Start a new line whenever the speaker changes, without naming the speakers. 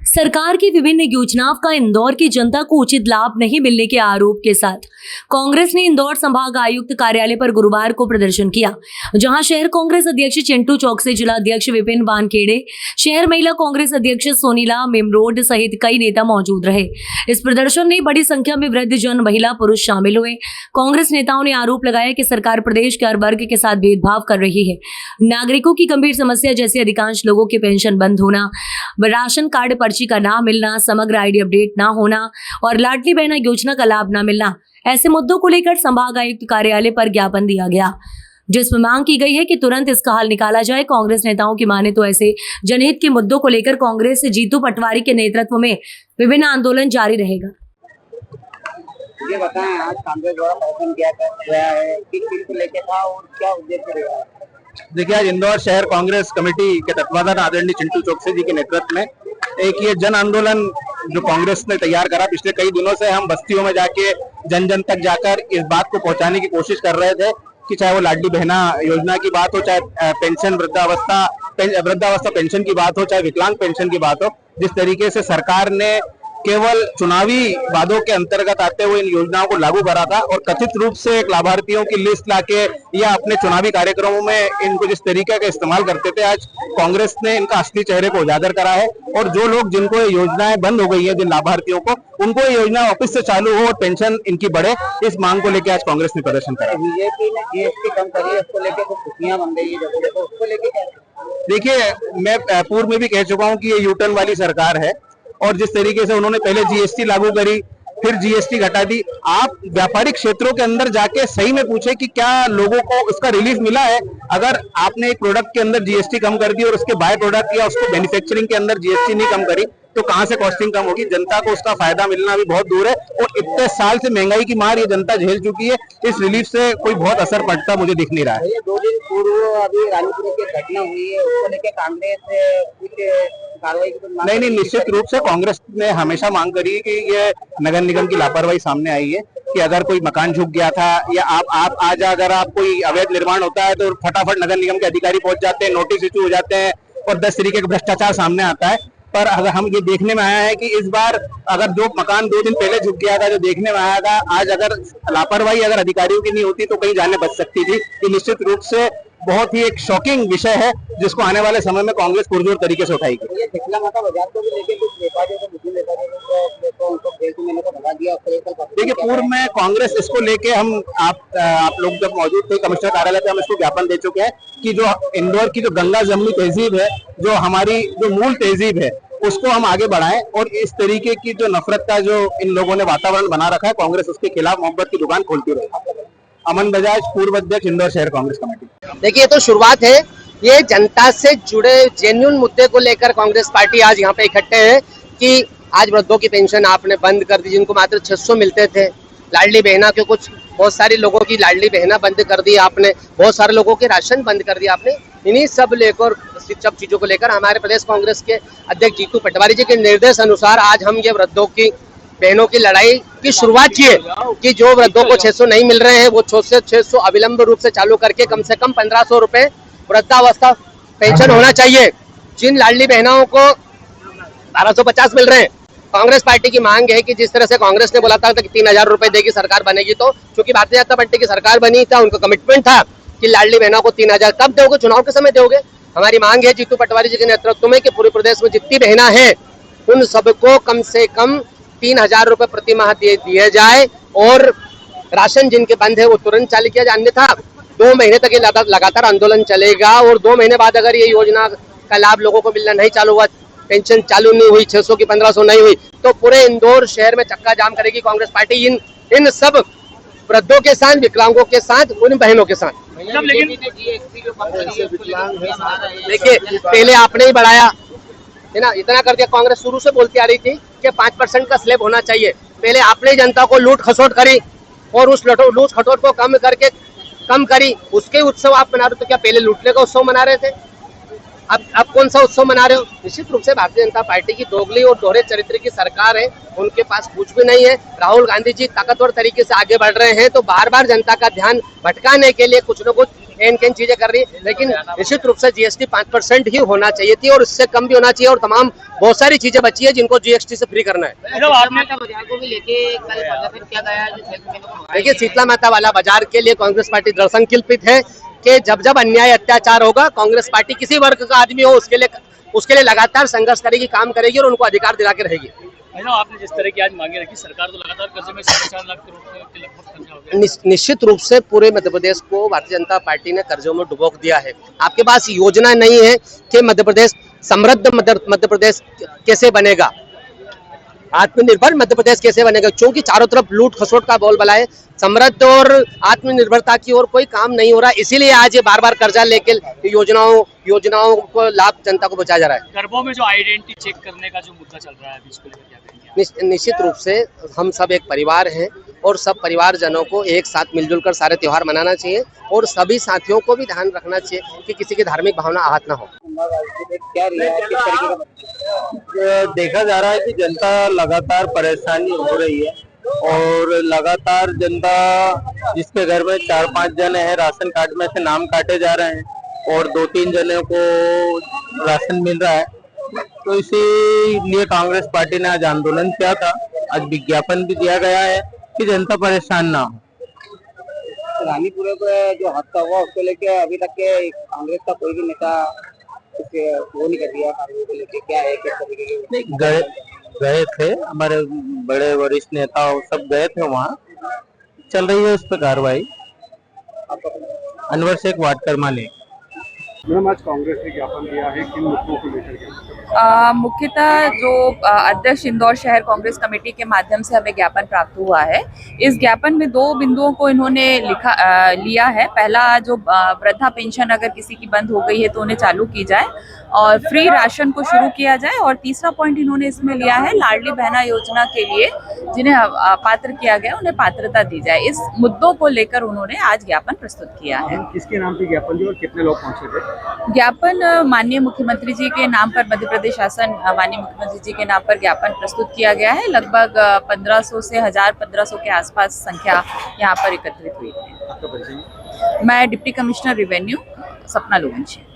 सरकार की विभिन्न योजनाओं का इंदौर की जनता को उचित लाभ नहीं मिलने के आरोप के साथ कांग्रेस ने इंदौर संभाग आयुक्त कार्यालय पर गुरुवार को प्रदर्शन किया, जहां शहर कांग्रेस अध्यक्ष चिंटू चौक से जिला अध्यक्ष विपिन वानखेड़े, शहर महिला कांग्रेस अध्यक्ष सोनीला मेमरोड सहित कई नेता मौजूद रहे। इस प्रदर्शन में बड़ी संख्या में वृद्ध जन, महिला, पुरुष शामिल हुए। कांग्रेस नेताओं ने आरोप लगाया कि सरकार प्रदेश के हर वर्ग के साथ भेदभाव कर रही है। नागरिकों की गंभीर समस्या जैसे अधिकांश लोगों के पेंशन बंद होना, राशन कार्ड पर्ची का ना मिलना, समग्र आईडी अपडेट ना होना और लाडली बहना योजना का लाभ ना मिलना, ऐसे मुद्दों को लेकर संभाग आयुक्त कार्यालय पर ज्ञापन दिया गया, जिसमें मांग की गई है कि तुरंत इसका हल निकाला जाए। कांग्रेस नेताओं की माने तो ऐसे जनहित के मुद्दों को लेकर कांग्रेस से जीतू पटवारी के नेतृत्व में विभिन्न आंदोलन जारी रहेगा।
ये बताएं, आज कांग्रेस द्वारा प्रदर्शन किया गया है, किस चीज को लेकर था और क्या उद्देश्य रहा?
देखिए, आज इंदौर शहर कांग्रेस कमेटी के तत्वाधान आदरणीय चिंटू चौकसी जी के नेतृत्व में एक ये जन आंदोलन जो कांग्रेस ने तैयार करा, पिछले कई दिनों से हम बस्तियों में जाके जन जन तक जाकर इस बात को पहुंचाने की कोशिश कर रहे थे कि चाहे वो लाडली बहना योजना की बात हो, चाहे पेंशन वृद्धावस्था पेंशन की बात हो, चाहे विकलांग पेंशन की बात हो, जिस तरीके से सरकार ने केवल चुनावी वादों के अंतर्गत आते हुए इन योजनाओं को लागू करा था और कथित रूप से लाभार्थियों की लिस्ट लाके या अपने चुनावी कार्यक्रमों में इनको जिस तरीके का इस्तेमाल करते थे, आज कांग्रेस ने इनका असली चेहरे को उजागर करा है। और जो लोग जिनको ये योजनाएं बंद हो गई है, जिन लाभार्थियों को, उनको ये योजना वापस से चालू हो और पेंशन इनकी बढ़े, इस मांग को लेकर आज कांग्रेस ने प्रदर्शन करा।
बीजेपी ने जीएसटी कम करी है, उसको लेकर कुछ खुशियां बन गई है, देखो उसको लेकर।
देखिए, मैं पूर्व में भी कह चुका हूँ कि ये यूटर्न वाली सरकार है और जिस तरीके से उन्होंने पहले जीएसटी लागू करी, फिर जीएसटी घटा दी। आप व्यापारिक क्षेत्रों के अंदर जाके सही में पूछे कि क्या लोगों को उसका रिलीफ मिला है। अगर आपने एक प्रोडक्ट के अंदर जीएसटी कम कर दी और उसके बाय प्रोडक्ट या उसको मैन्युफैक्चरिंग के अंदर जीएसटी नहीं कम करी, तो कहां से कॉस्टिंग कम होगी? जनता को उसका फायदा मिलना भी बहुत दूर है और इतने साल से महंगाई की मार ये जनता झेल चुकी है। इस रिलीफ से कोई बहुत असर पड़ता मुझे दिख नहीं रहा है।
2 दिन पूर्व अभी रानीपुर की घटना हुई है, उसको लेकर कांग्रेस कुछ कार्रवाई की?
नहीं, निश्चित रूप से कांग्रेस ने हमेशा मांग करी है कि ये नगर निगम की लापरवाही सामने आई है कि अगर कोई मकान झुक गया था या आप आज अगर आप कोई अवैध निर्माण होता है तो फटाफट नगर निगम के अधिकारी पहुंच जाते हैं, नोटिस इशू हो जाते हैं और 10 तरीके का भ्रष्टाचार सामने आता है। पर अगर हम ये देखने में आया है कि इस बार अगर जो मकान 2 दिन पहले झुक गया था, जो देखने में आया था, आज अगर लापरवाही अगर अधिकारियों की नहीं होती तो कहीं जाने बच सकती थी। ये निश्चित रूप से बहुत ही एक शॉकिंग विषय है जिसको आने वाले समय में कांग्रेस पुरजोर तरीके से उठाएगी।
ये शीतला माता बाजार को भी लेके कुछ व्यापारियों को, मुस्लिम व्यापारियों को उनको जेल में भगा दिया।
देखिए, पूर्व में कांग्रेस इसको लेके हम आप लोग जब मौजूद थे कमिश्नर कार्यालय पे, हम इसको ज्ञापन दे चुके हैं कि जो इंदौर की जो गंगा जमुनी तहजीब है, जो हमारी जो मूल तहजीब है, उसको हम आगे बढ़ाएं और इस तरीके की जो नफरत का जो इन लोगों ने वातावरण बना रखा है, कांग्रेस उसके खिलाफ मोहब्बत की दुकान खोलती रहे। अमन बजाज, पूर्व अध्यक्ष, इंदौर शहर कांग्रेस कमेटी।
देखिए, तो शुरुआत है। ये जनता से जुड़े जेन्युइन मुद्दे को लेकर कांग्रेस पार्टी आज यहाँ पे इकट्ठे हैं कि आज वृद्धों की पेंशन आपने बंद कर दी, जिनको मात्र 600 मिलते थे। लाडली बहना के बहुत सारे लोगों की लाडली बहना बंद कर दी आपने, बहुत सारे लोगों के राशन बंद कर दिया आपने। इन्हीं सब चीजों को लेकर हमारे प्रदेश कांग्रेस के अध्यक्ष जीतू पटवारी जी के निर्देश अनुसार आज हम ये वृद्धों की बहनों की लड़ाई की शुरुआत की है कि जो वृद्धों को 600 नहीं मिल रहे हैं, वो 600 अविलंब रूप से चालू करके कम से कम 1500 रुपए वृद्धावस्था पेंशन होना चाहिए। जिन लाडली बहनों को 1250 मिल रहे हैं, कांग्रेस पार्टी की मांग है कि जिस तरह से कांग्रेस ने बोला था कि 3000 रुपए देगी सरकार बनेगी, तो क्योंकि भारतीय जनता पार्टी की सरकार बनी था, उनका कमिटमेंट था कि लाडली बहनों को 3000 कब दोगे? चुनाव के समय दोगे। हमारी मांग है जीतू पटवारी जी के नेतृत्व में कि पूरे प्रदेश में जितनी बहना है उन सबको कम से कम 3000 रुपए प्रति माह दिए जाए और राशन जिनके बंद है वो तुरंत चालू किया जाए। अन्यथा 2 महीने तक ये लगातार आंदोलन चलेगा और 2 महीने बाद अगर ये योजना का लाभ लोगों को मिलना नहीं चालू हुआ, पेंशन चालू नहीं हुई, 600 की 1500 नहीं हुई, तो पूरे इंदौर शहर में चक्का जाम करेगी कांग्रेस पार्टी इन सब वृद्धों के साथ, विकलांगों के साथ, उन बहनों के साथ। देखिए, पहले आपने ही बढ़ाया है ना, इतना कर दिया। कांग्रेस शुरू से बोलती आ रही थी कि 5% का स्लैब होना चाहिए। पहले आपने जनता को लूट खसोट करी और उस लूट खसोट को कम करी, उसके उत्सव आप मना रहे हो। तो क्या पहले लूटने का उत्सव मना रहे थे? अब कौन सा उत्सव मना रहे हो? निश्चित रूप से भारतीय जनता पार्टी की दोगली और दोहरे चरित्र की सरकार है, उनके पास कुछ भी नहीं है। राहुल गांधी जी ताकतवर तरीके से आगे बढ़ रहे हैं, तो बार बार जनता का ध्यान भटकाने के लिए कुछ न कुछ इन चीजें कर रही है, लेकिन निश्चित रूप से जीएसटी 5% ही होना चाहिए थी और इससे कम भी होना चाहिए, और तमाम बहुत सारी चीजें बची है जिनको जीएसटी से फ्री करना है।
बाजार को भी लेके कल प्रदर्शन किया गया है, जो क्षेत्र में लोग
देखिए, शीतला माता वाला बाजार के लिए कांग्रेस पार्टी दृढ़ संकल्पित है कि जब जब अन्याय अत्याचार होगा, कांग्रेस पार्टी किसी वर्ग का आदमी हो उसके लिए लगातार संघर्ष करेगी, काम करेगी और उनको अधिकार दिला के रहेगी।
आपने जिस तरह की आज मांगे रखी, सरकार तो लगातार कर्जे में 4.5 लाख करोड़ के लगभग कर्जा हो गया।
निश्चित रूप से पूरे मध्य प्रदेश को भारतीय जनता पार्टी ने कर्जों में डुबो दिया है। आपके पास योजना नहीं है कि मध्य प्रदेश समृद्ध मध्य प्रदेश कैसे बनेगा, आत्मनिर्भर मध्य प्रदेश कैसे बनेगा, क्योंकि चारों तरफ लूट खसोट का बोलबाला है। समृद्ध और आत्मनिर्भरता की ओर कोई काम नहीं हो रहा, इसीलिए आज ये बार बार कर्जा लेके योजनाओं को लाभ जनता को पहुंचाया जा रहा है।
गरबों में जो आइडेंटिटी चेक करने का जो मुद्दा चल रहा है अभी, इसको लेकर क्या कहेंगे?
निश्चित रूप से हम सब एक परिवार हैं और सब परिवारजनों को एक साथ मिलजुल कर सारे त्योहार मनाना चाहिए, और सभी साथियों को भी ध्यान रखना चाहिए कि किसी की धार्मिक भावना आहत ना हो।
क्या रिया है, किस तरीके का
देखा जा रहा है कि जनता लगातार परेशानी हो रही है, और लगातार जनता जिसके घर में 4-5 जने हैं, राशन कार्ड में से नाम काटे जा रहे हैं और 2-3 जने को राशन मिल रहा है। तो इसीलिए कांग्रेस पार्टी ने आज आंदोलन किया था। आज विज्ञापन भी दिया गया है कि जनता परेशान ना हो।
रानीपुरे पे जो हादसा हुआ उसको लेके अभी तक के कांग्रेस का कोई भी नेता वो नहीं कर दिया, को लेके क्या है, किस तरीके के
गए थे हमारे बड़े वरिष्ठ नेता, सब गए थे वहाँ, चल रही है उस पर कार्रवाई। अनवर शेख वार्ड क्रमांक।
मैम, आज कांग्रेस ने ज्ञापन दिया है, किन मुद्दों को लेकर के?
मुख्यतः जो अध्यक्ष इंदौर शहर कांग्रेस कमेटी के माध्यम से हमें ज्ञापन प्राप्त हुआ है। इस ज्ञापन में 2 बिंदुओं को इन्होंने लिया है। पहला, जो वृद्धा पेंशन अगर किसी की बंद हो गई है तो उन्हें चालू की जाए और फ्री राशन को शुरू किया जाए, और तीसरा पॉइंट इन्होंने इसमें लिया है, लाडली बहना योजना के लिए जिन्हें पात्र किया गया उन्हें पात्रता दी जाए। इस मुद्दों को लेकर उन्होंने आज ज्ञापन प्रस्तुत किया है।
किसके नाम पे ज्ञापन दिया और कितने लोग पहुंचे थे?
ज्ञापन माननीय मुख्यमंत्री जी के नाम पर, मध्य प्रदेश शासन माननीय मुख्यमंत्री जी के नाम पर ज्ञापन प्रस्तुत किया गया है। लगभग 1500 से 1500 के आसपास संख्या यहाँ पर एकत्रित हुई है।
आपका परिचय?
मैं डिप्टी कमिश्नर रेवेन्यू सपना लोगंशी।